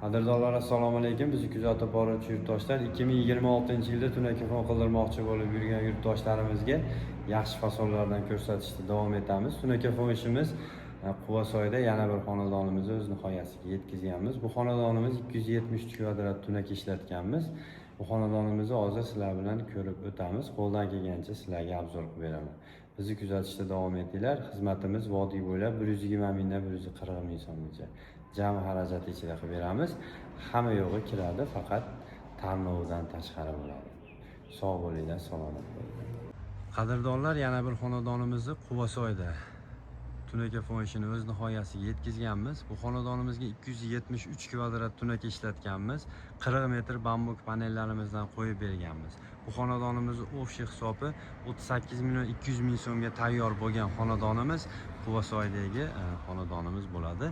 Qadrdonlar, assalomu alaykum. Bizni kuzatib boruvchi yurtdoshlar, 2026-yilda tunaki fon qildirmoqchi bo'lib yurgan yurtdoshlarimizga yaxshi fasollardan ko'rsatishda davom etamiz. Tunaki fon ishimiz Quvasoyda yana bir xonadonimizni o'z nihoyasiga yetkazganmiz. Bu xonadonimiz 273 kvadrat tunaki ishlatganmiz. Bu xonadonimizni hozir sizlar bilan ko'rib o'tamiz. Qo'ldan kelgancha sizlarga obzor qilib beraman. Bizni kuzatishda davom etinglar. Xizmatimiz vodiy bo'ylab 120 mingdan 140 ming so'mgacha jami xarajat ichida qilib beramiz. Hamma yo'g'i kiradi, faqat tanlovdan tashqari bo'ladi. Sog' bo'linglar, salomat bo'linglar. Qadrdonlar, yana bir xonadonimizni Quvasoyda tunaki fon ishini o'z nihoyasiga yetkazganmiz. Bu xonadonimizga 273 kvadrat tunaki ishlatganmiz. 40 metr bambuk panellarimizdan qo'yib berganmiz. Bu xonadonimizni o'fshi hisobi 38 million 200 ming so'mga tayyor bo'lgan xonadonimiz Quvasoydagi xonadonimiz bo'ladi.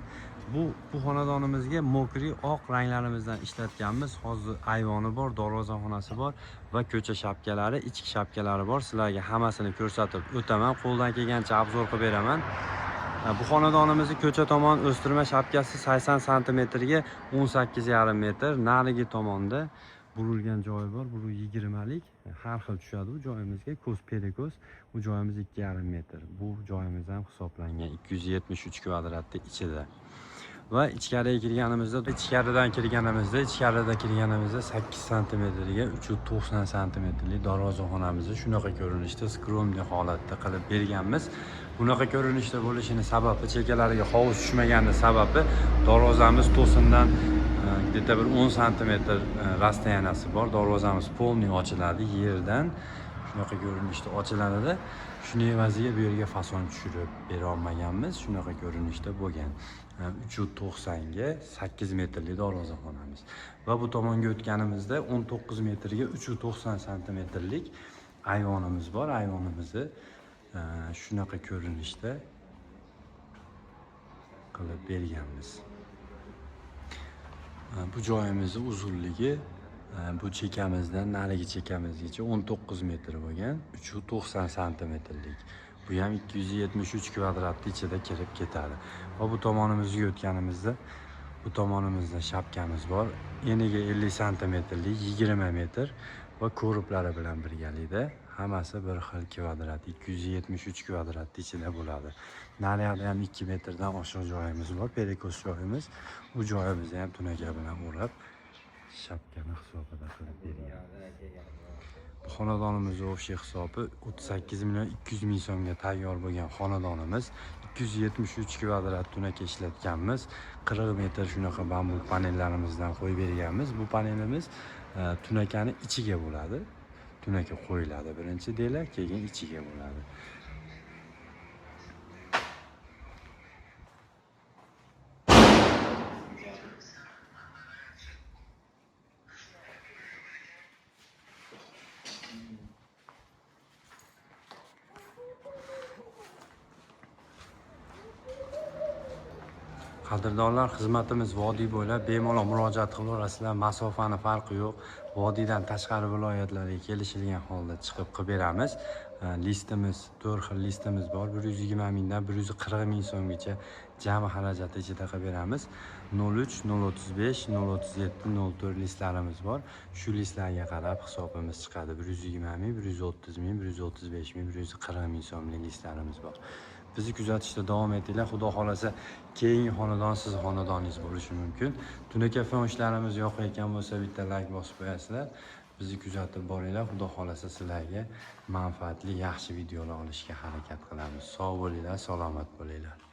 Bu xonadonimizga mokri oq ranglarimizdan ishlatganmiz. Hozir ayvoni bor, darvozaxonasi bor va ko'cha shapkalari, ichki shapkalari bor. Sizlarga hammasini ko'rsatib o'taman. Qo'ldan kelgancha obzor qilib beraman. Bu xonadonimizni ko'cha tomon o'stirma shapkasi 80 sm ga 18,5 metr. Narigi tomonda burilgan joyi bor. Bu 20 lik. Har xil tushadi bu joyimizga. Ko'z periko'z. Bu joyimiz 2,5 metr. Bu joyimiz ham hisoblangan 273 kvadratning ichida. Va ichkariga kirganimizda 8 sm ga 390 sm lik darvozaxonamizni shunaqa ko'rinishda skromli holatda qilib berganmiz. Bunaqa ko'rinishda bo'lishini sababi, chekalariga hovuz tushmagani sababi, darvozamiz to'sindan где-то bir 10 sm rastoyaniyasi bor. Darvozamiz polniy ochiladi yerdan. Shunaqa ko'rinishda ochilarida. Shuning evaziga bu yerga fason tushirib bera olmaganmiz. Shunaqa ko'rinishda bo'lgan. 390 ga 8 metrlik darvozaxonamiz. Va bu tomonga o'tganimizda 19 metrga 390 sm lik ayvonimiz bor. Ayvonimizni shunaqa ko'rinishda qilib berganmiz. Bu joyimizning uzunligi bu chekamizdan narigi chekamizgacha 19 metr bo'lgan, 390 sm lik. Bu ham 273 kvadrat ichida kirib ketadi. Va bu tomonimizga o'tganimizda bu tomonimizda shapkamiz bor. Eniga 50 sm lik, 20 metr va ko'riplari bilan birgalikda hammasi bir xil kvadrat, 273 kvadrat ichida bo'ladi. Naryoqda ham 2 metrdan oshiq joyimiz bor, periko'z joyimiz. Bu joyimizni ham tunaka bilan o'rab shapkani hisobida qilib bergan. Bu xonadonimizning o'fshi hisobi 38 million 200 ming so'mga tayyor bo'lgan xonadonimiz. 273 kvadrat tunaka ishlatganmiz. 40 metr shunaqa bambuk panellarimizdan qo'yib berganmiz. Bu panelimiz tunakani ichiga bo'ladi. Tunaka qo'yiladi birinchi deylar, keyin ichiga bo'ladi. Qadrdonlar, xizmatimiz vodiy bo'ylab bemalol murojaat qilib olasizlar. Masofani farqi yo'q. Vodiydan tashqari viloyatlarga kelishilgan holda chiqib qilib beramiz. Listimiz, 4 xil listimiz bor. 120 mingdan 140 ming so'mgacha jami xarajati ichida qilib beramiz. 03, 035, 037, 04 listlarimiz bor. Shu listlarga qarab hisobimiz chiqadi. 120 ming, 130 ming, 135 ming, 140 ming so'mlik listlarimiz bor. Bizni kuzatishda davom etinglar. Xudo xolasa keyingi xonadon sizning xonadoningiz bo'lishi mumkin. Tunaki fon ishlarimiz yoqayotgan bo'lsa bitta like bosib qo'yasizlar. Bizni kuzatib boringlar. Xudo xolasa sizlarga manfaatli, yaxshi videolar olishga harakat qilamiz. Sog' bo'linglar, salomat bo'linglar.